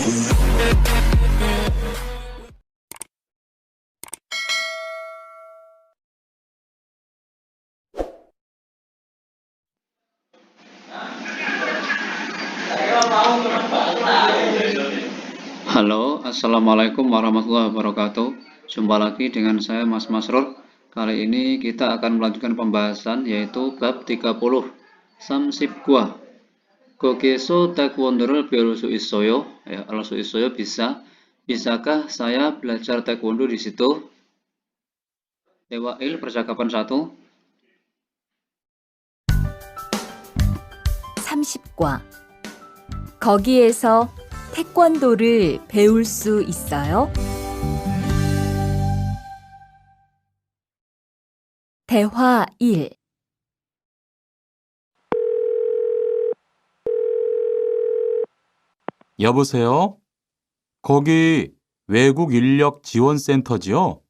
Halo, Assalamualaikum warahmatullahi wabarakatuh. Jumpa lagi dengan saya Mas Masrur. Kali ini kita akan melanjutkan pembahasan yaitu bab 30 Samsipgwa. Gogeso taekwondo를 배울 수 있어요? Ya, 알수 있어요 bisa. Bisakah saya belajar taekwondo di situ? Dewail percakapan 1. 30과 거기에서 태권도를 배울 수 있어요? 대화 1. 여보세요? 거기 외국 인력 지원센터지요?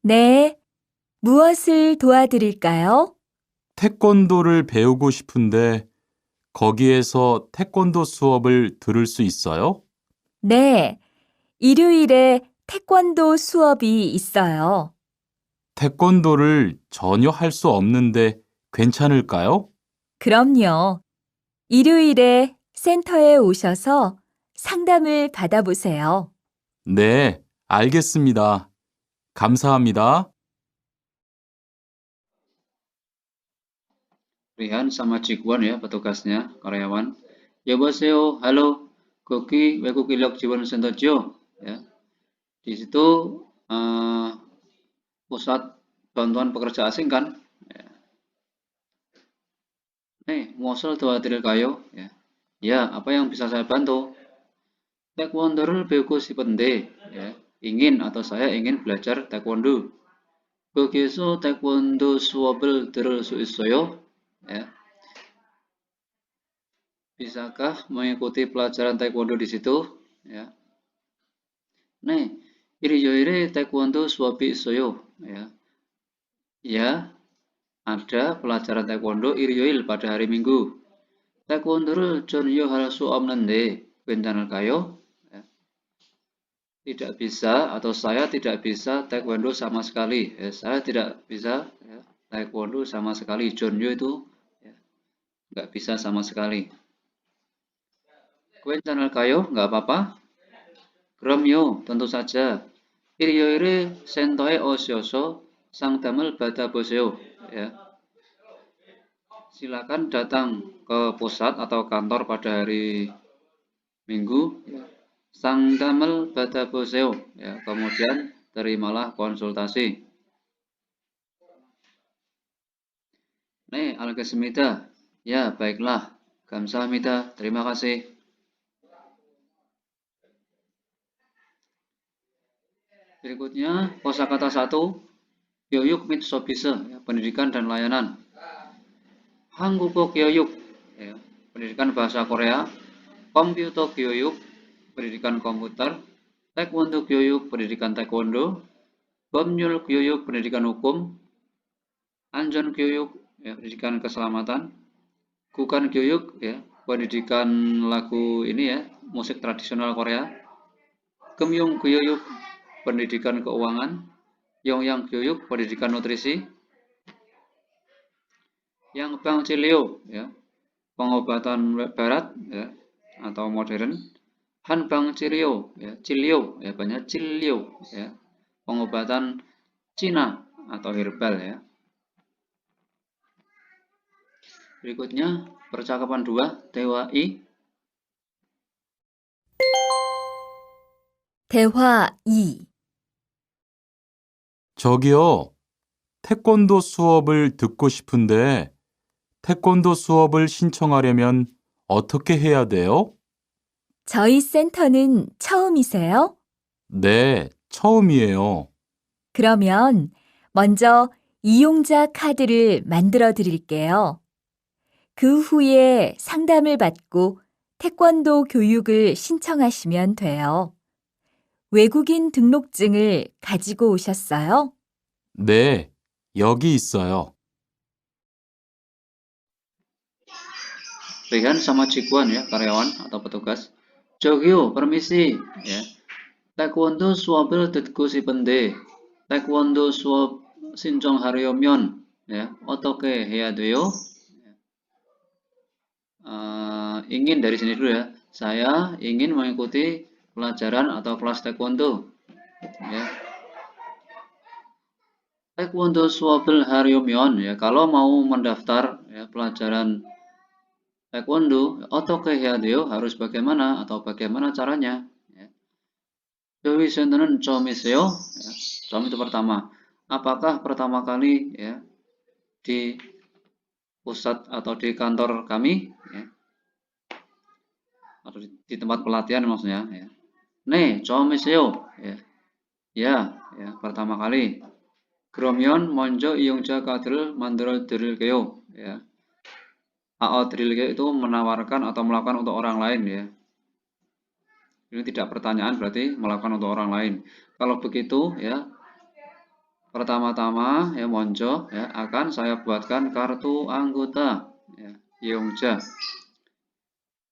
네, 무엇을 도와드릴까요? 태권도를 배우고 싶은데 거기에서 태권도 수업을 들을 수 있어요? 네, 일요일에 태권도 수업이 있어요. 태권도를 전혀 할 수 없는데 괜찮을까요? 그럼요. 일요일에 센터에 오셔서 상담을 받아보세요. 네, 알겠습니다. 감사합니다. Rihan sama Cikuan ya petugasnya, karyawan. Yoboseo, halo, Koki Weku Kilok Jiwon Sentojo. Ya. Di situ pusat bantuan pekerja asing kan. Ya. Nih, muasal doadiril kayo. Ya. Ya, apa yang bisa saya bantu? Taekwondo를 배우고 싶은데, ya. Ingin atau saya ingin belajar taekwondo. 거기서 taekwondo 수업을 들을 수 있어요? Ya. Bisakah mengikuti pelajaran taekwondo di situ? Ya. 네, 일요일에 taekwondo 수업이 있어요. Ya. Ya, ada pelajaran taekwondo 일요일 pada hari Minggu. taekwondo를 전혀 할 수 없는데 괜찮을까요? Ya. Tidak bisa atau saya tidak bisa taekwondo sama sekali. Ya, saya tidak bisa ya, taekwondo sama sekali. 전혀 itu ya, nggak bisa sama sekali. 괜찮을까요? Nggak apa-apa. 그럼요, tentu saja. 일요일에 센터에 오셔서 상담을 받아보세요. Ya. Silakan datang ke pusat atau kantor pada hari Minggu. Ya. 상담을 받아보세요. Ya. Kemudian terimalah konsultasi. 네, 알겠습니다. Ya, baiklah. 감사합니다. Terima kasih. Berikutnya, kosakata 1, 교육 및 서비스, ya, pendidikan dan layanan. 한국어 교육, ya, pendidikan bahasa Korea. komputer 교육, pendidikan komputer. taekwondo 교육, pendidikan taekwondo. 법률 교육, pendidikan hukum. 안전 교육, ya, pendidikan keselamatan. 구간 교육, ya, pendidikan lagu ini ya, musik tradisional Korea. 금융 교육, pendidikan keuangan. 영양 교육, pendidikan nutrisi. Yang Bang Cilio, ya, pengobatan barat ya, atau modern. Han Bang Cilio, ya, Cilio, ya, banyak Cilio, ya, pengobatan Cina atau herbal ya. Berikutnya percakapan 2, 대화 2. 대화 2. 저기요, 태권도 수업을 듣고 싶은데 태권도 수업을 신청하려면 어떻게 해야 돼요? 저희 센터는 처음이세요? 네, 처음이에요. 그러면 먼저 이용자 카드를 만들어 드릴게요. 그 후에 상담을 받고 태권도 교육을 신청하시면 돼요. 외국인 등록증을 가지고 오셨어요? 네, 여기 있어요. Rihan sama Cikuan ya, karyawan atau petugas. 저기요, permisi, ya. 태권도 수업을 듣고 싶은데, 태권도 수업 신청하려면, ya, 어떻게 해야 돼요? Ingin dari sini dulu ya. Saya ingin mengikuti pelajaran atau kelas taekwondo. Ya. Taekwondo 수업을 하려면 ya kalau mau mendaftar ya pelajaran taekwondo 어떻게 해야 돼요? Harus bagaimana atau bagaimana caranya? Ya. 여기서는 점이세요. Ya. 점 itu pertama. Apakah pertama kali ya di pusat atau di kantor kami ya, atau di tempat pelatihan maksudnya ya. 네, 처음이세요. ya. Ya, ya, pertama kali. 그러면 먼저 이용자 카드를 만들어 드릴게요. Ya. 드릴게요 itu menawarkan atau melakukan untuk orang lain ya. Ini tidak pertanyaan berarti melakukan untuk orang lain. Kalau begitu ya, pertama-tama ya 먼저 ya akan saya buatkan kartu anggota ya, 이용자.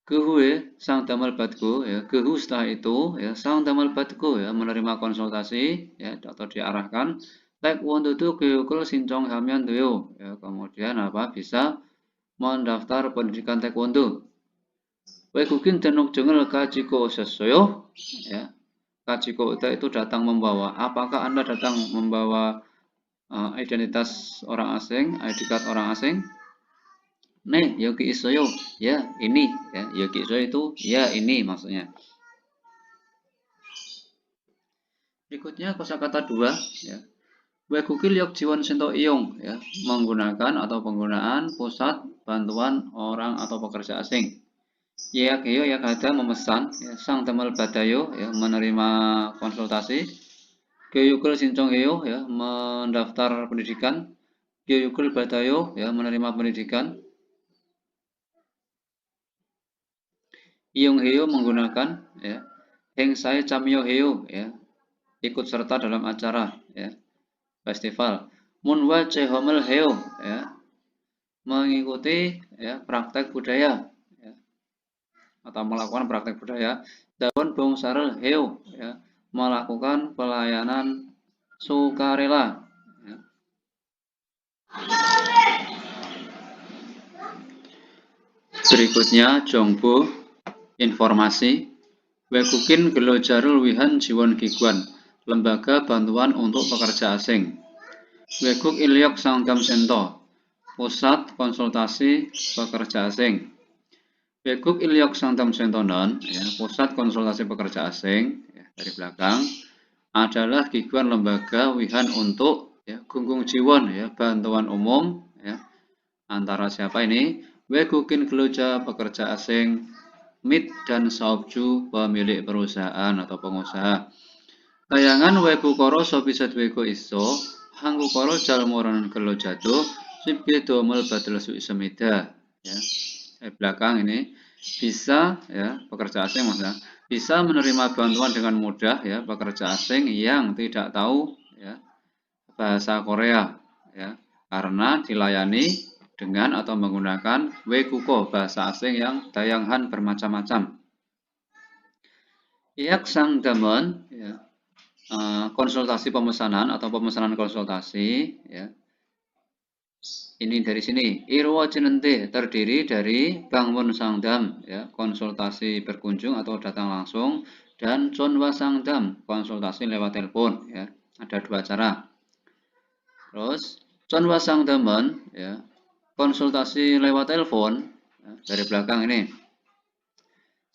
그 후에 상담을 받고 ya, 그 후 setelah itu ya 상담을 받고 ya menerima konsultasi ya atau diarahkan taekwondo도 교육을 신청하면 돼요. Ya, kemudian apa bisa mendaftar pendidikan taekwondo. 외국인 등록증을 가지고 오셨어요? Ya, 가지고 itu datang membawa. Apakah Anda datang membawa identitas orang asing, ID card orang asing? 네, 여기 있어요. Ya, ini ya, 여기 있어요 itu ya ini maksudnya. Berikutnya kosakata 2 ya. 외국인력 지원 센터 이용 ya, menggunakan atau penggunaan pusat bantuan orang atau pekerja asing. 예약해요, 예약하다 memesan, ya, 상담을 받아요, ya, menerima konsultasi. 교육을 신청해요, ya, mendaftar pendidikan. 교육을 받아요, ya, menerima pendidikan. 이용해요, menggunakan, ya. 행사에 참여해요, ya, ikut serta dalam acara, ya, festival. 문화 체험을 해요, ya, mengikuti, ya, praktek budaya, ya, atau melakukan praktek budaya. Daun bongsa를 해요, ya, melakukan pelayanan sukarela. Ya. Berikutnya 정보 informasi. 외국인 근로자를 위한 지원 기관, lembaga bantuan untuk pekerja asing. 외국 인력 상담 센터, pusat konsultasi pekerja asing. 외국 인력 상담 센터는 ya, pusat konsultasi pekerja asing ya, dari belakang adalah 기관 lembaga wihan untuk ya, gunggung jiwon ya, bantuan umum ya, antara siapa ini? 외국인 근로자 pekerja asing, MIT dan 사업주 pemilik perusahaan atau pengusaha. 다양한 외국어로 서비스되고 있어 한국어를 잘 모르는 근로자도 쉽게 도움을 받을 수 있습니다. Ya. Belakang ini bisa ya pekerja asing maksudnya bisa menerima bantuan dengan mudah ya pekerja asing yang tidak tahu ya bahasa Korea ya karena dilayani dengan atau menggunakan 외국어 bahasa asing yang 다양한 bermacam-macam. 예약 상담은 ya, konsultasi pemesanan atau pemesanan konsultasi ya. Ini dari sini 이루어지는데 terdiri dari 방문 상담 ya, konsultasi berkunjung atau datang langsung dan 전화 상담 konsultasi lewat telepon ya. Ada dua cara. Terus 전화 상담은 ya, konsultasi lewat telepon ya, dari belakang ini.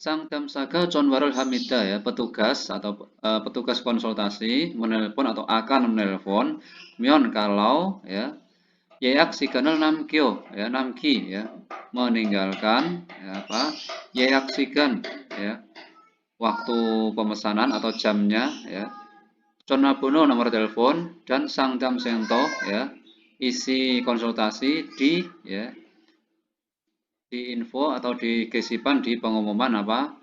상담사가 전화를 합니다 ya, petugas atau petugas konsultasi menelpon atau akan menelpon kalau ya 예약 시간을 남겨 ya 남기 ya meninggalkan ya, apa 예약 시간 ya waktu pemesanan atau jamnya ya 전화번호 nomor telepon dan 상담 센터 ya isi konsultasi di ya di info atau di gesipan di pengumuman apa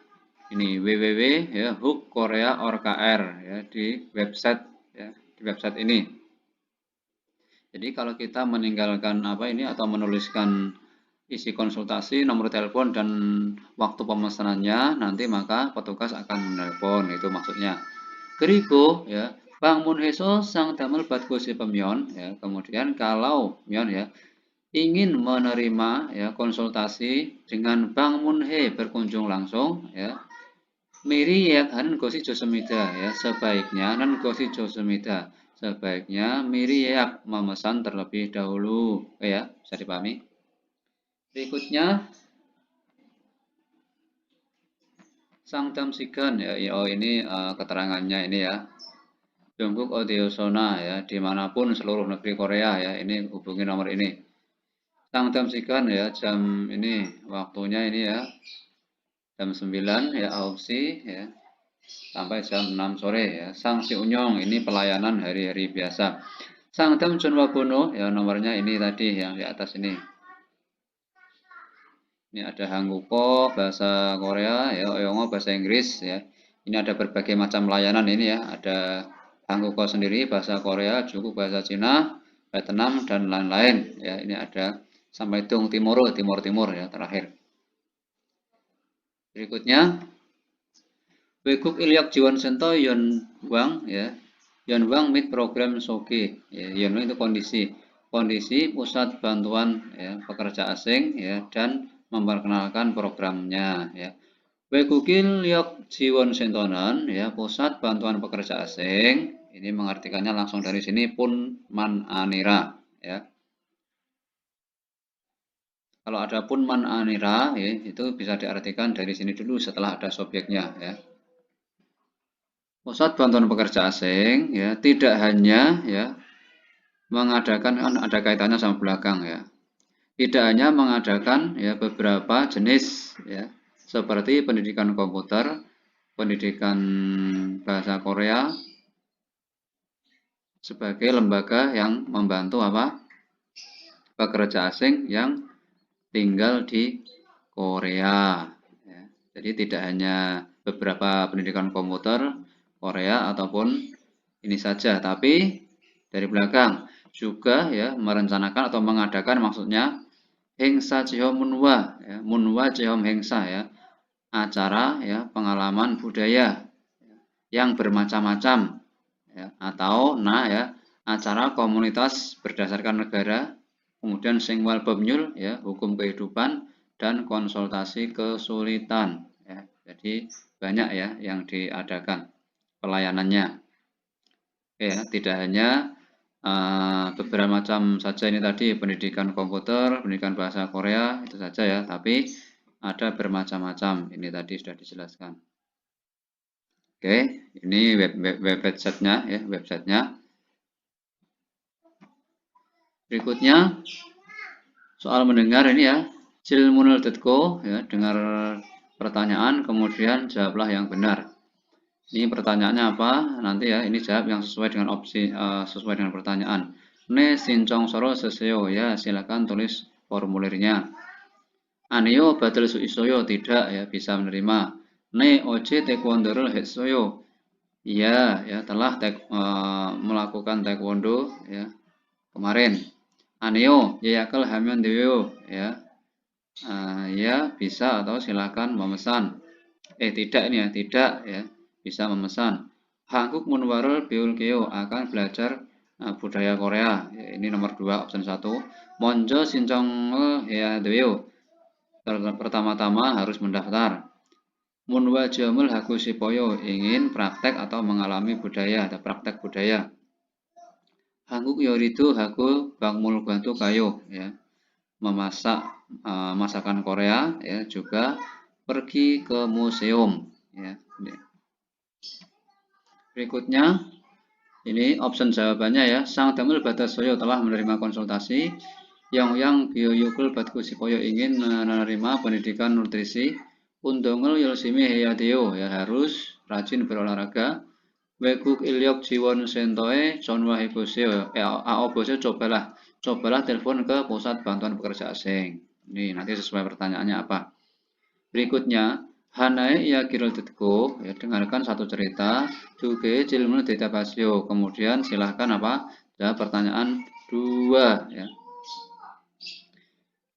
ini www ya HUK Korea ORKR ya di website ya di website ini. Jadi kalau kita meninggalkan apa ini atau menuliskan isi konsultasi, nomor telepon dan waktu pemesanannya, nanti maka petugas akan menelpon, itu maksudnya. Keribu ya, bangun heso sang damel batku si pemyon ya. Kemudian kalau myon ya ingin menerima ya konsultasi dengan Bang Munhe berkunjung langsung ya. Miri yak hanen gosi josemida ya, sebaiknya nan gosi josemida. Sebaiknya miri yak memesan terlebih dahulu ya, bisa dipahami. Berikutnya sang damsigan ya, oh ini keterangannya ini ya. Jungkook Audiosona ya, dimanapun seluruh negeri Korea ya, ini hubungi nomor ini. Sang damsigan ya, jam ini waktunya ini ya, jam 9 ya, opsi ya, sampai jam 6 sore ya. Sang si Unyong ini pelayanan hari-hari biasa. Sang dam Junwabono ya, nomornya ini tadi yang di atas ini. Ini ada Hangguko bahasa Korea ya, Oyongo bahasa Inggris ya. Ini ada berbagai macam layanan ini ya, ada Hangguko sendiri bahasa Korea, Juku bahasa Cina, Vietnam dan lain-lain ya. Ini ada sampai Tung Timur ya terakhir. Berikutnya Weguk Ilyok Jiwon Sento Yon Wang ya. Yon Wang Meet Program Soke ya. Yon Wang itu kondisi pusat bantuan ya, pekerja asing ya, dan memperkenalkan programnya ya. Wegukil Yok Jiwon Sentonan ya, pusat bantuan pekerja asing. Ini mengartikannya langsung dari sini pun man anira ya. Kalau ada pun man anira ya, itu bisa diartikan dari sini dulu setelah ada subjeknya ya. Pusat bantuan pekerja asing ya, tidak hanya ya mengadakan, ada kaitannya sama belakang ya. Tidak hanya mengadakan ya beberapa jenis ya, seperti pendidikan komputer, pendidikan bahasa Korea sebagai lembaga yang membantu apa? Pekerja asing yang tinggal di Korea. Ya. Jadi tidak hanya beberapa pendidikan komputer Korea ataupun ini saja, tapi dari belakang juga ya merencanakan atau mengadakan, maksudnya Hengsa Jihom Munwa ya, Munwa Jihom Hengsa ya, acara ya pengalaman budaya yang bermacam-macam ya, atau ya acara komunitas berdasarkan negara, kemudian singwal bemnyul ya, hukum kehidupan, dan konsultasi kesulitan ya. Jadi banyak ya yang diadakan pelayanannya ya, tidak hanya beberapa macam saja ini tadi, pendidikan komputer, pendidikan bahasa Korea itu saja ya, tapi ada bermacam-macam, ini tadi sudah dijelaskan. Oke, ini websitenya ya, websitenya. Berikutnya soal mendengar ini ya, jilmunul.co ya, dengar pertanyaan kemudian jawablah yang benar. Ini pertanyaannya apa? Nanti ya, ini jawab yang sesuai dengan opsi, sesuai dengan pertanyaan. Ne sincong soro seseo ya, silakan tulis formulirnya. Anio badal suisoyo, tidak ya, bisa menerima. Ne oje taekwondorul hetsoyo, iya ya, telah melakukan taekwondo ya kemarin. Anio yayakal hamyon deyo ya, ya bisa atau silakan memesan. Tidak ini ya, tidak ya, bisa memesan. Hanguk munwarul biulkeo, akan belajar budaya Korea ya, ini nomor 2 option 1. Monjo sincong ya deyo, pertama-tama harus mendaftar. Munwa jamul haku sipoyo, ingin praktek atau mengalami budaya atau praktek budaya. Hanguk yoridu haku bangmul bantu kayo ya, memasak masakan Korea ya, juga pergi ke museum ya. Berikutnya ini option jawabannya ya. Sang damel batasoyo telah menerima konsultasi. Yang bioyukul batku sipoyo, ingin menerima pendidikan nutrisi. Undongel yolsimi heyadeo ya, harus rajin berolahraga. Weguk ilyok jiwon sentoe jonwa hiboseo, aoboseo, cobalah telepon ke pusat bantuan pekerja asing. Ini nanti sesuai pertanyaannya apa. Berikutnya Hanae ya kiroltetko ya, dengarkan satu cerita. Duge cilmun detabasio, kemudian silahkan apa? Jawab pertanyaan 2 ya.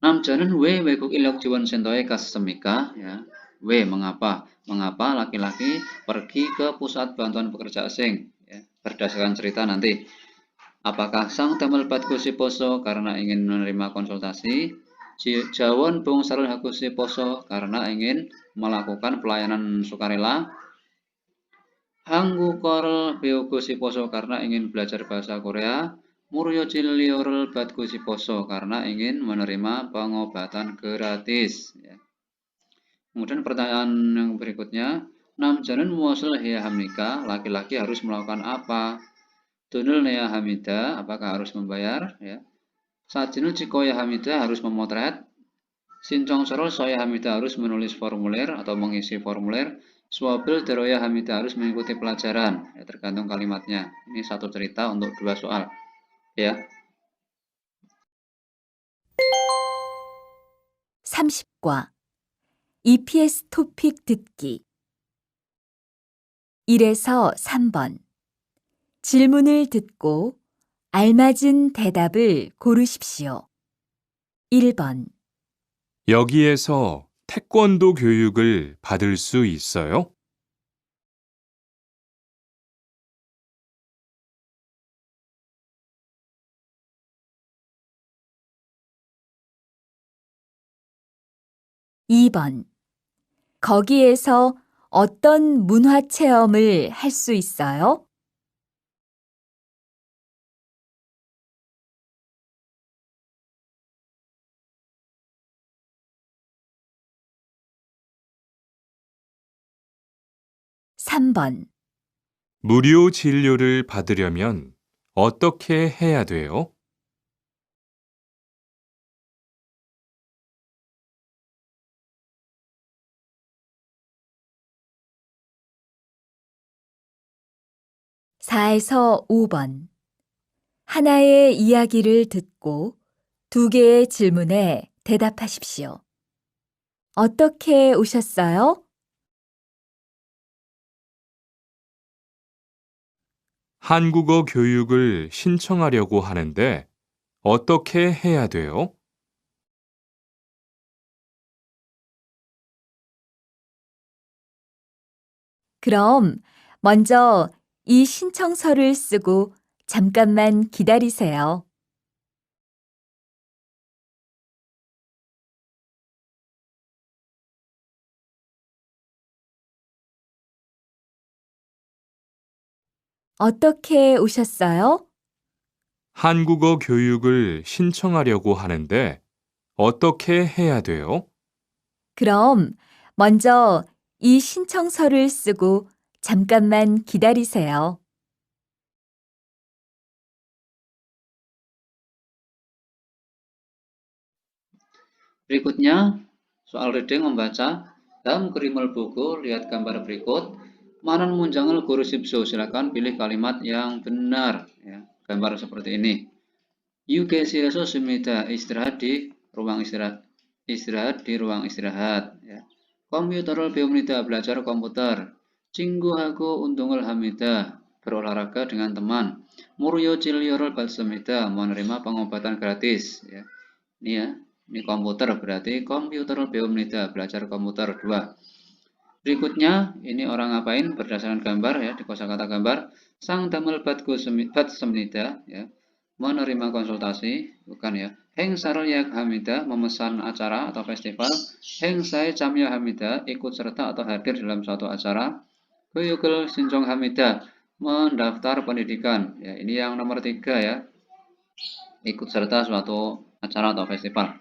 Namjanen we wekuk ilok jiwan sentoe kasemika ya. W mengapa? Mengapa laki-laki pergi ke pusat bantuan pekerja asing ya. Berdasarkan cerita nanti. Apakah sang damel batku si poso karena ingin menerima konsultasi? Jawon bung sarul haku si poso karena ingin melakukan pelayanan sukarela. Hanggu korel beuku si poso karena ingin belajar bahasa Korea. Muryo Ciliorel batku si poso karena ingin menerima pengobatan gratis. Ya. Kemudian pertanyaan yang berikutnya, Namjanun muwasul hea hamnika, laki-laki harus melakukan apa? Tunul nea hamida, apakah harus membayar? Ya. Sajinu cikoya hamida harus memotret. Sincong sorol soya hamida harus menulis formulir atau mengisi formulir. Swabil deroya hamida harus mengikuti pelajaran. Ya, tergantung kalimatnya. Ini satu cerita untuk 2 soal. Ya. 30과 EPS 토픽 듣기 1에서 3번 질문을 듣고 알맞은 대답을 고르십시오. 1번 여기에서 태권도 교육을 받을 수 있어요? 2번 거기에서 어떤 문화 체험을 할 수 있어요? 3번 무료 진료를 받으려면 어떻게 해야 돼요? 4에서 5번 하나의 이야기를 듣고 2개의 질문에 대답하십시오. 어떻게 오셨어요? 한국어 교육을 신청하려고 하는데 어떻게 해야 돼요? 그럼 먼저 이 신청서를 쓰고 잠깐만 기다리세요. 어떻게 오셨어요? 한국어 교육을 신청하려고 하는데 어떻게 해야 돼요? 그럼 먼저 이 신청서를 쓰고 잠깐만 기다리세요. Berikutnya, soal reading membaca. Dalam kerimel buku, lihat gambar berikut. Manan munjangal guru sipso, silakan pilih kalimat yang benar. Ya, gambar seperti ini. Yuke sireso sumida, istirahat di ruang istirahat. Istirahat di ruang istirahat. Ya. Komputerul beumnida, belajar komputer. Cinggu haku untungul hamida, berolahraga dengan teman. Muryo cilyorul balsemida, menerima pengobatan gratis. Ya. Ini ya. Ini komputer berarti komputer beumnida, belajar komputer 2. Berikutnya, ini orang ngapain berdasarkan gambar ya, di kosakata gambar. Sang damel bat semnida ya, menerima konsultasi, bukan ya. Heng sarul yak hamida, memesan acara atau festival. Heng sai camya hamida, ikut serta atau hadir dalam suatu acara. Kuyukul sinjong hamida, mendaftar pendidikan. Ya, ini yang nomor 3 ya. Ikut serta suatu acara atau festival.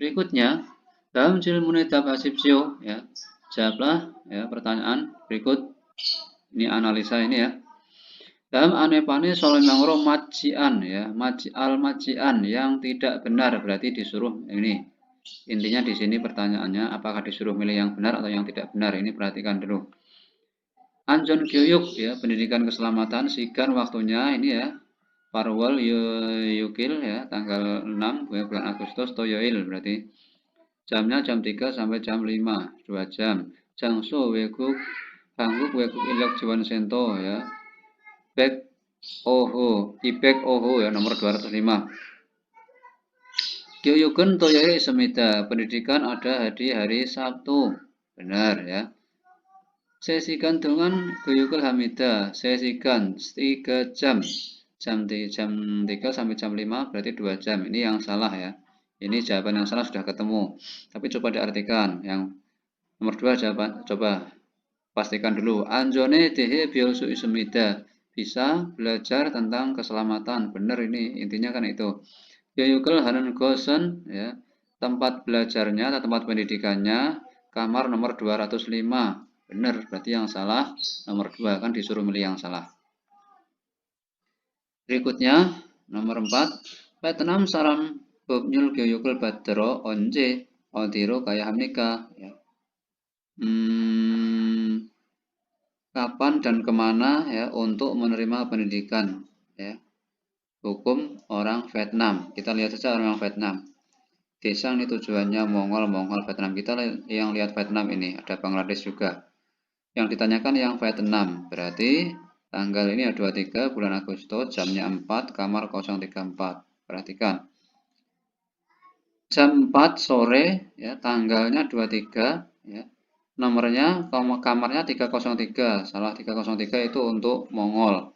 Berikutnya, dalam jilmune tabhasipsio ya, jawablah ya pertanyaan berikut. Ini analisa ini ya. Dalam anepane soleh mangro majian ya, majian yang tidak benar berarti disuruh ini. Intinya di sini pertanyaannya apakah disuruh milih yang benar atau yang tidak benar. Ini perhatikan dulu. Anjon gyuyuk ya, pendidikan keselamatan sigan waktunya ini ya. Parwal yukil ya, tanggal 6 bulan Agustus toyoil berarti. Jamnya jam 3 sampai jam 5, 2 jam. Jangso wekuk, hangguk wekuk ilok jiwan sento ya. Bek oho, ibek oho ya nomor 205. Gyuyuken toyoe semida. Pendidikan ada di hari Sabtu. Benar ya. Sesikan dengan Guyukul Hamida. Sesikan 3 jam. Jam 3 sampai jam 5 berarti 2 jam. Ini yang salah ya. Ini jawaban yang salah sudah ketemu. Tapi coba diartikan. Yang nomor 2 jawaban. Coba pastikan dulu. Anjone dehe biosu isumida. Bisa belajar tentang keselamatan. Benar ini. Intinya kan itu. Yoyukel Hanan Gosen ya. Tempat belajarnya atau tempat pendidikannya kamar nomor 205. Benar, berarti yang salah nomor 2 kan disuruh milih yang salah. Berikutnya nomor 4. Vietnam saram Bobnyul Gyoyukul Badro Onje Odiro Kayahamnika ya. Kapan dan kemana ya untuk menerima pendidikan ya. Hukum orang Vietnam. Kita lihat saja orang Vietnam. Desa ini tujuannya Mongol Vietnam. Kita yang lihat Vietnam ini, ada Bangladesh juga. Yang ditanyakan yang Vietnam. Berarti tanggal ini 23 bulan Agustus, jamnya 4, kamar 034. Perhatikan. Jam 4 sore ya, tanggalnya 23 ya. Nomornya kamarnya 303. Salah 303 itu untuk Mongol.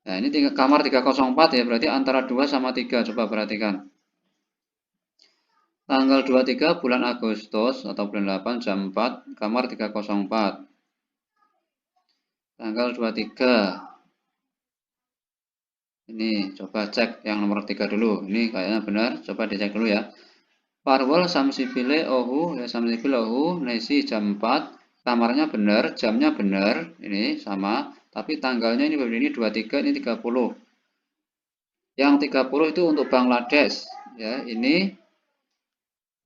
Nah, ini kamar 304 ya, berarti antara 2 sama 3. Coba perhatikan. Tanggal 23 bulan Agustus atau bulan 8 jam 4, kamar 304. Tanggal 23. Ini coba cek yang nomor 3 dulu. Ini kayaknya benar, coba dicek dulu ya. Parwal samsipile ohu, ya samsipile ohu, nesi jam 4. Kamarnya benar, jamnya benar, ini sama. Tapi tanggalnya ini begini 23, ini 30. Yang 30 itu untuk Bangladesh. Ya, ini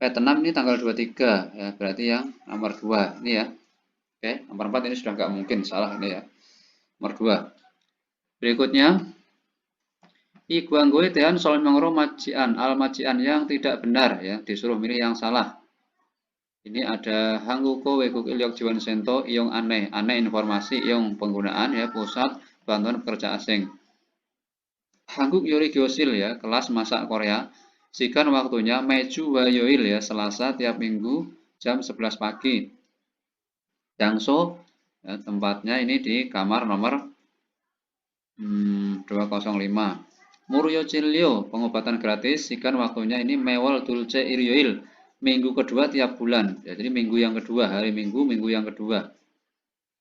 Vietnam ini tanggal 23 ya, berarti yang nomor 2 ini ya. Oke, nomor 4 ini sudah nggak mungkin salah ini ya. Nomor 2. Berikutnya Iguanggoe tehan sol mengro majian al majian yang tidak benar ya, disuruh milih yang salah. Ini ada Hanguko Wekuk Ilyok Jiwan Sento Iong aneh, aneh informasi Iong penggunaan ya, pusat bantuan pekerja asing. Hanguk Yori Gyosil ya, kelas masak Korea. Sikan waktunya Meju Wayoil ya, Selasa tiap minggu jam 11 pagi. Jangso ya, tempatnya ini di kamar nomor 205. Muryo Cilio pengobatan gratis. Sikan waktunya ini Mewol Dulce Iryoil minggu kedua tiap bulan ya, jadi minggu yang kedua, hari minggu yang kedua.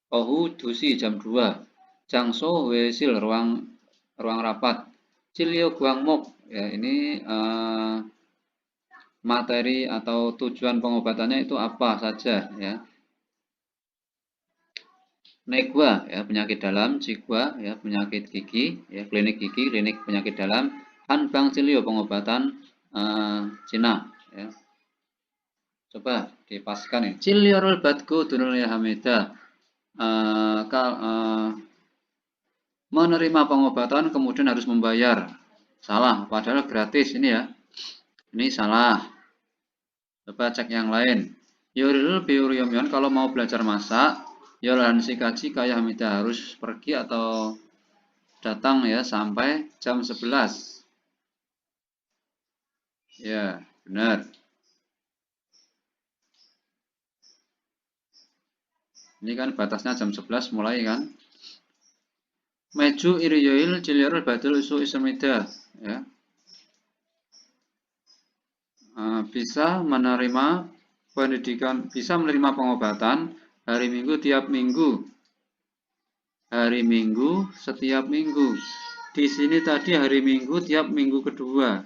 Ohu Dusi jam 2. Jangso Wesil ruang rapat. Cilio Guangmok ya, ini materi atau tujuan pengobatannya itu apa saja ya. Negwa ya, penyakit dalam. Cigwa ya, penyakit gigi ya, klinik gigi, klinik penyakit dalam. Hanbang Cilio pengobatan Cina ya. Coba dipastikan ini. Ciliorul Batku Dunul Hamida menerima pengobatan kemudian harus membayar. Salah, padahal gratis ini ya. Ini salah. Coba cek yang lain. Yuril biuriyomyon kalau mau belajar masak, Yolan Sikaji kayak Hamida harus pergi atau datang ya sampai jam 11. Ya, benar. Ini kan batasnya jam 11 mulai kan. Meju iriyoil ciliarul badul usu ismida ya. Bisa menerima pendidikan, bisa menerima pengobatan hari Minggu tiap minggu. Hari Minggu setiap minggu. Di sini tadi hari Minggu tiap minggu kedua.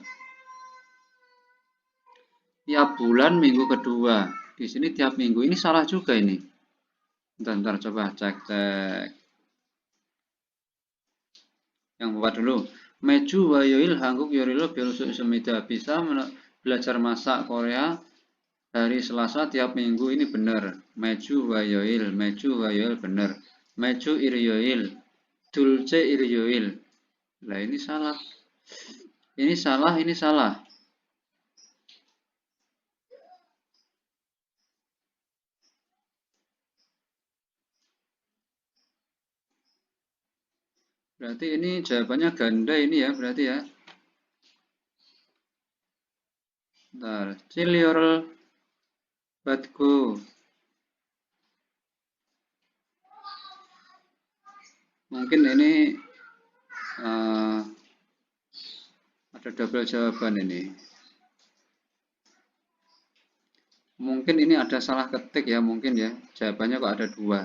Tiap bulan minggu kedua. Di sini tiap minggu. Ini salah juga ini. Bentar, coba cek. Yang buat dulu. Meju wayoil hangguk yorilo biolusu semida. Bisa belajar masak Korea hari Selasa tiap minggu. Ini benar. Meju wayoil benar. Meju iryoil. Dulce iryoil. Nah ini salah. Ini salah, ini salah. Berarti ini jawabannya ganda ini ya, berarti ya. Bentar. Ciliorel batku. Mungkin ini ada double jawaban ini. Mungkin ini ada salah ketik ya, mungkin ya. Jawabannya kok ada 2.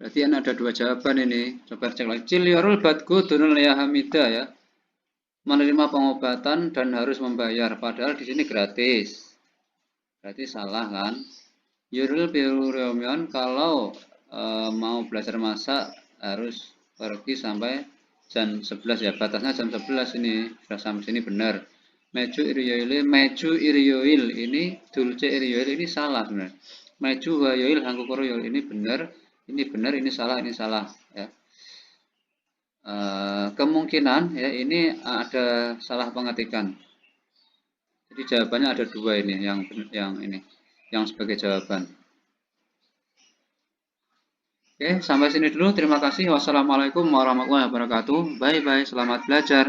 Berarti ada 2 jawaban ini. Coba cek lagi. Ciliorul batku dunul ya Hamidah ya. Menerima pengobatan dan harus membayar. Padahal di sini gratis. Berarti salah kan? Yuril Biuryomion kalau mau belajar masak harus pergi sampai jam 11 ya. Batasnya jam 11 ini. Sudah sampai sini benar. Meju Iryoil ini Dulce Iryoil ini salah sebenarnya. Meju Wayoil Hangkukoro Yoil ini benar, ini salah ya. Kemungkinan ya ini ada salah pengetikan. Jadi jawabannya ada 2 ini yang sebagai jawaban. Oke, sampai sini dulu. Terima kasih. Wassalamualaikum warahmatullahi wabarakatuh. Bye bye. Selamat belajar.